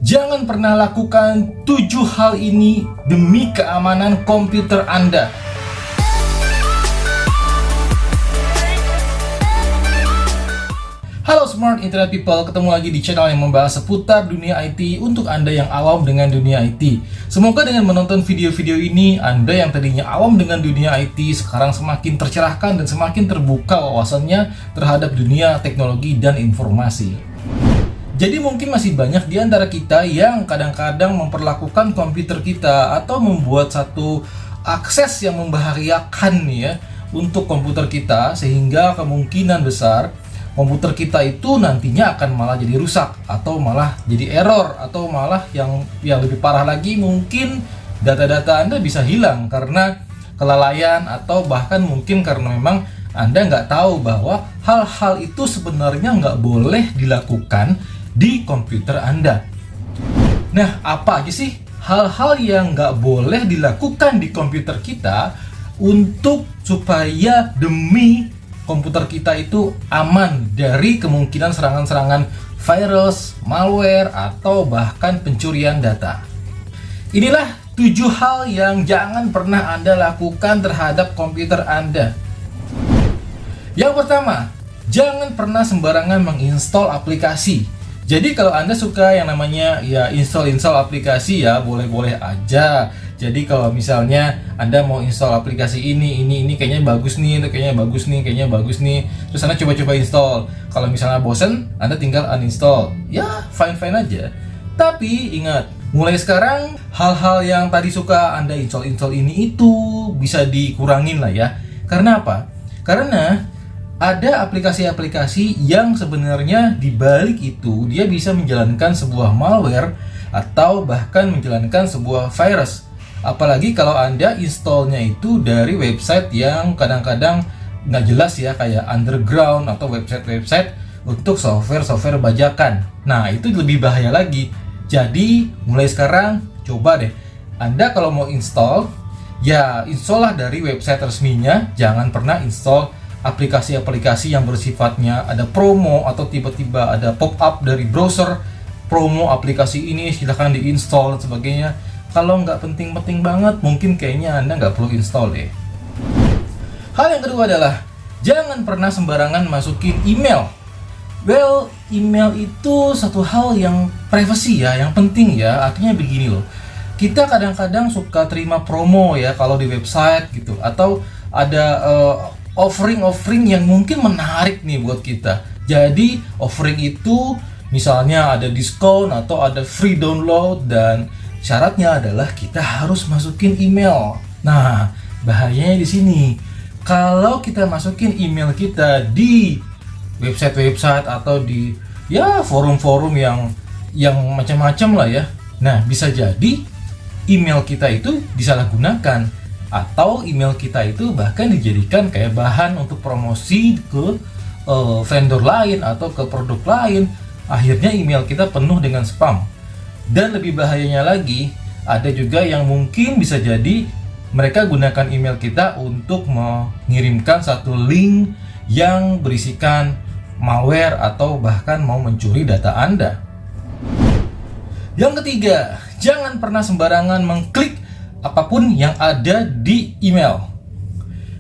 Jangan pernah lakukan 7 hal ini demi keamanan komputer Anda. Halo Smart Internet People, ketemu lagi di channel yang membahas seputar dunia IT untuk Anda yang awam dengan dunia IT. Semoga dengan menonton video-video ini, Anda yang tadinya awam dengan dunia IT sekarang semakin tercerahkan dan semakin terbuka wawasannya terhadap dunia teknologi dan informasi. Jadi mungkin masih banyak di antara kita yang kadang-kadang memperlakukan komputer kita atau membuat satu akses yang membahayakan nih ya untuk komputer kita, sehingga kemungkinan besar komputer kita itu nantinya akan malah jadi rusak atau malah jadi error, atau malah yang lebih parah lagi, mungkin data-data Anda bisa hilang karena kelalaian, atau bahkan mungkin karena memang Anda nggak tahu bahwa hal-hal itu sebenarnya nggak boleh dilakukan di komputer Anda. Nah, apa aja sih hal-hal yang nggak boleh dilakukan di komputer kita untuk supaya demi komputer kita itu aman dari kemungkinan serangan-serangan virus, malware, atau bahkan pencurian data? Inilah 7 hal yang jangan pernah Anda lakukan terhadap komputer Anda. Yang pertama, jangan pernah sembarangan menginstal aplikasi. Jadi kalau Anda suka yang namanya ya install aplikasi, ya boleh-boleh aja. Jadi kalau misalnya Anda mau install aplikasi ini kayaknya bagus nih, itu kayaknya bagus nih, terus Anda coba-coba install. Kalau misalnya bosen, Anda tinggal uninstall. Ya fine-fine aja. Tapi ingat, mulai sekarang hal-hal yang tadi suka Anda install ini itu bisa dikurangin lah ya. Karena apa? Karena ada aplikasi-aplikasi yang sebenarnya di balik itu dia bisa menjalankan sebuah malware atau bahkan menjalankan sebuah virus. Apalagi kalau Anda installnya itu dari website yang kadang-kadang nggak jelas ya, kayak underground atau website-website untuk software bajakan. Nah, itu lebih bahaya lagi. Jadi mulai sekarang coba deh, Anda kalau mau install, ya install lah dari website resminya. Jangan pernah install aplikasi-aplikasi yang bersifatnya ada promo atau tiba-tiba ada pop-up dari browser promo aplikasi ini, silahkan diinstal dan sebagainya. Kalau nggak penting-penting banget, mungkin kayaknya Anda nggak perlu install deh. Hal yang kedua adalah jangan pernah sembarangan masukin email. Well, email itu satu hal yang privacy ya, yang penting ya. Artinya begini loh, kita kadang-kadang suka terima promo ya kalau di website gitu, atau ada offering yang mungkin menarik nih buat kita. Jadi offering itu misalnya ada diskon atau ada free download, dan syaratnya adalah kita harus masukin email. Nah, bahayanya di sini. Kalau kita masukin email kita di website atau di ya forum-forum yang macam-macam lah ya. Nah, bisa jadi email kita itu disalahgunakan, atau email kita itu bahkan dijadikan kayak bahan untuk promosi ke vendor lain atau ke produk lain. Akhirnya email kita penuh dengan spam. Dan lebih bahayanya lagi, ada juga yang mungkin bisa jadi mereka gunakan email kita untuk mengirimkan satu link yang berisikan malware atau bahkan mau mencuri data Anda. Yang ketiga, jangan pernah sembarangan mengklik apapun yang ada di email.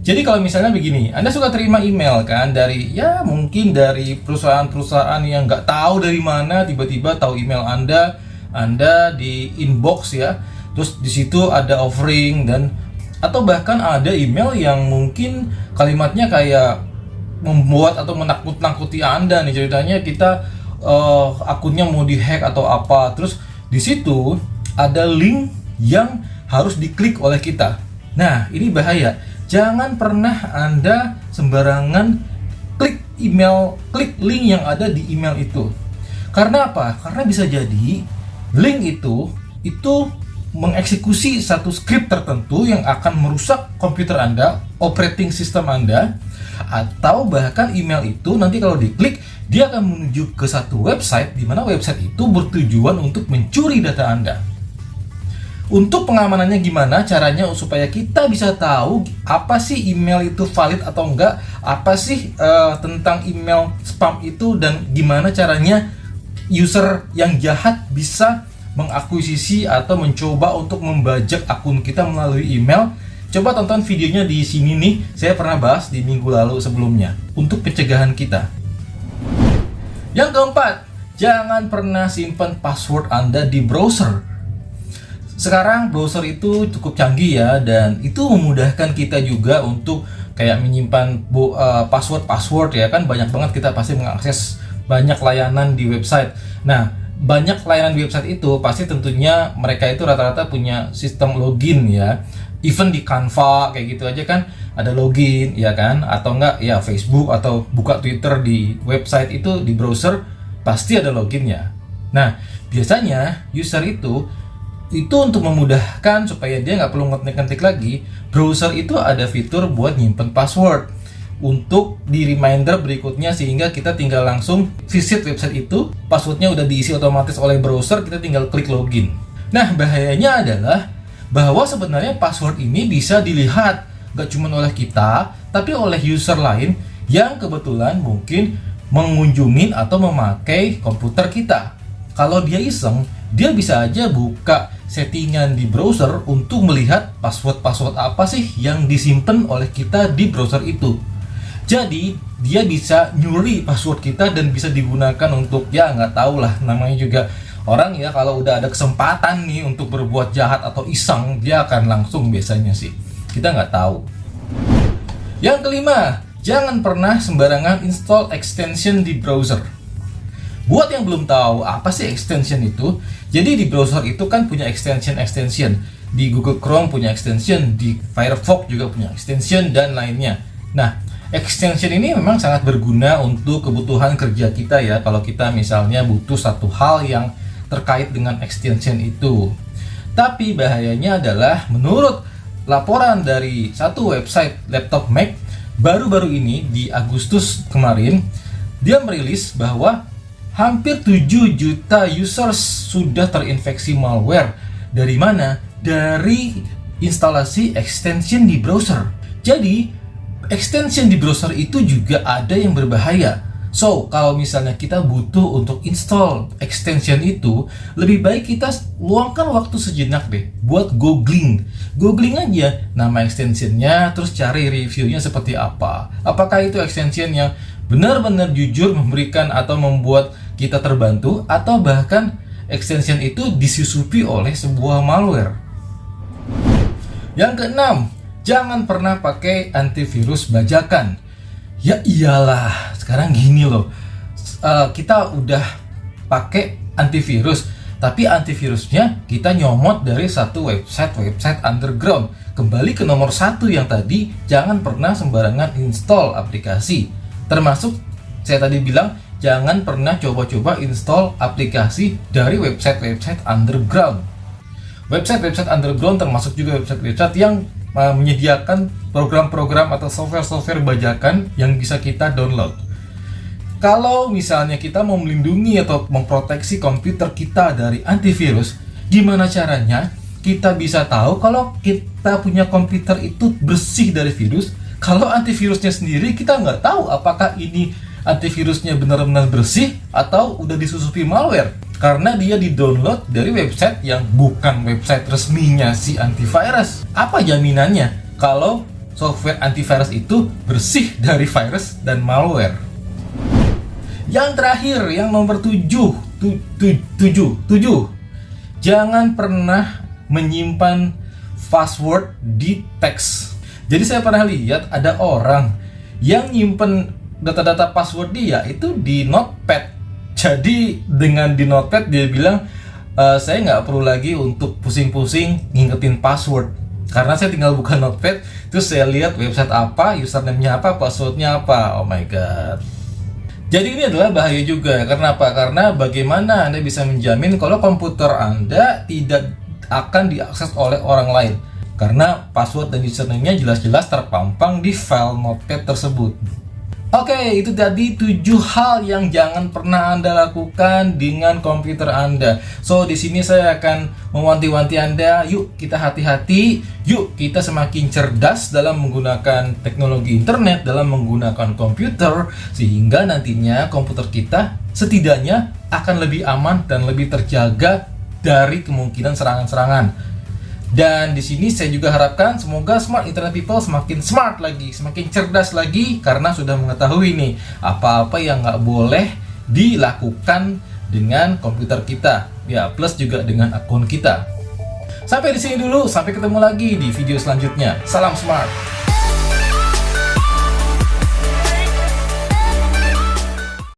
Jadi kalau misalnya begini, Anda suka terima email kan dari ya mungkin dari perusahaan-perusahaan yang nggak tahu dari mana tiba-tiba tahu email Anda di inbox ya. Terus di situ ada offering, dan atau bahkan ada email yang mungkin kalimatnya kayak membuat atau menakut-nakuti Anda nih, ceritanya kita akunnya mau dihack atau apa. Terus di situ ada link yang harus diklik oleh kita. Nah, ini bahaya. Jangan pernah Anda sembarangan klik link yang ada di email itu. Karena apa? Karena bisa jadi link itu mengeksekusi satu script tertentu yang akan merusak komputer Anda, operating system Anda, atau bahkan email itu nanti kalau diklik dia akan menuju ke satu website di mana website itu bertujuan untuk mencuri data Anda. Untuk pengamanannya gimana caranya supaya kita bisa tahu apa sih email itu valid atau enggak, apa sih tentang email spam itu, dan gimana caranya user yang jahat bisa mengakuisisi atau mencoba untuk membajak akun kita melalui email. Coba tonton videonya di sini nih, saya pernah bahas di minggu lalu sebelumnya untuk pencegahan kita. Yang keempat, jangan pernah simpan password Anda di browser. Sekarang browser itu cukup canggih ya, dan itu memudahkan kita juga untuk kayak menyimpan password ya kan. Banyak banget kita pasti mengakses banyak layanan di website. Nah, banyak layanan di website itu pasti tentunya mereka itu rata-rata punya sistem login ya. Even di Canva kayak gitu aja kan ada login ya kan, atau enggak ya Facebook atau buka Twitter di website itu di browser pasti ada loginnya. Nah, biasanya user itu untuk memudahkan supaya dia nggak perlu ngetik-ngetik lagi, browser itu ada fitur buat nyimpen password untuk di reminder berikutnya, sehingga kita tinggal langsung visit website itu, passwordnya udah diisi otomatis oleh browser, kita tinggal klik login. Nah, bahayanya adalah bahwa sebenarnya password ini bisa dilihat nggak cuma oleh kita, tapi oleh user lain yang kebetulan mungkin mengunjungin atau memakai komputer kita. Kalau dia iseng, dia bisa aja buka settingan di browser untuk melihat password apa sih yang disimpan oleh kita di browser itu. Jadi dia bisa nyuri password kita dan bisa digunakan untuk ya nggak tahu lah, namanya juga orang ya, kalau udah ada kesempatan nih untuk berbuat jahat atau iseng, dia akan langsung biasanya sih, kita nggak tahu. Yang kelima, jangan pernah sembarangan install extension di browser. Buat yang belum tahu apa sih extension itu, jadi di browser itu kan punya extension. Di Google Chrome punya extension, di Firefox juga punya extension, dan lainnya. Nah, extension ini memang sangat berguna untuk kebutuhan kerja kita ya, kalau kita misalnya butuh satu hal yang terkait dengan extension itu. Tapi bahayanya adalah menurut laporan dari satu website laptop Mac, baru-baru ini di Agustus kemarin, dia merilis bahwa hampir 7 juta users sudah terinfeksi malware. Dari mana? Dari instalasi extension di browser. Jadi, extension di browser itu juga ada yang berbahaya. So, kalau misalnya kita butuh untuk install extension itu, lebih baik kita luangkan waktu sejenak deh buat googling aja nama extensionnya, terus cari reviewnya seperti apa. Apakah itu extension yang benar-benar jujur memberikan atau membuat kita terbantu, atau bahkan extension itu disusupi oleh sebuah malware. Yang keenam, jangan pernah pakai antivirus bajakan. Ya iyalah, sekarang gini loh, kita udah pakai antivirus, tapi antivirusnya kita nyomot dari satu website underground. Kembali ke nomor 1 yang tadi, jangan pernah sembarangan install aplikasi. Termasuk saya tadi bilang, jangan pernah coba-coba install aplikasi dari website underground. Website underground termasuk juga website yang menyediakan program-program atau software bajakan yang bisa kita download. Kalau misalnya kita mau melindungi atau memproteksi komputer kita dari antivirus, gimana caranya kita bisa tahu kalau kita punya komputer itu bersih dari virus? Kalau antivirusnya sendiri kita nggak tahu apakah ini antivirusnya benar-benar bersih atau udah disusupi malware, karena dia di-download dari website yang bukan website resminya si antivirus. Apa jaminannya kalau software antivirus itu bersih dari virus dan malware? Yang terakhir, yang nomor 7, jangan pernah menyimpan password di teks. Jadi saya pernah lihat ada orang yang nyimpen data-data password dia itu di notepad. Jadi dengan di notepad dia bilang, saya nggak perlu lagi untuk pusing-pusing ngingetin password, karena saya tinggal buka notepad, terus saya lihat website apa, username-nya apa, password-nya apa. Oh my god. Jadi ini adalah bahaya juga. Karena apa? Karena bagaimana Anda bisa menjamin kalau komputer Anda tidak akan diakses oleh orang lain? Karena password dan username-nya jelas-jelas terpampang di file notepad tersebut. Oke, itu tadi 7 hal yang jangan pernah Anda lakukan dengan komputer Anda. So, di sini saya akan mewanti-wanti Anda, yuk kita hati-hati, yuk kita semakin cerdas dalam menggunakan teknologi internet, dalam menggunakan komputer, sehingga nantinya komputer kita setidaknya akan lebih aman dan lebih terjaga dari kemungkinan serangan-serangan. Dan di sini saya juga harapkan semoga smart internet people semakin smart lagi, semakin cerdas lagi, karena sudah mengetahui nih apa-apa yang nggak boleh dilakukan dengan komputer kita, ya, plus juga dengan akun kita. Sampai di sini dulu, sampai ketemu lagi di video selanjutnya. Salam smart.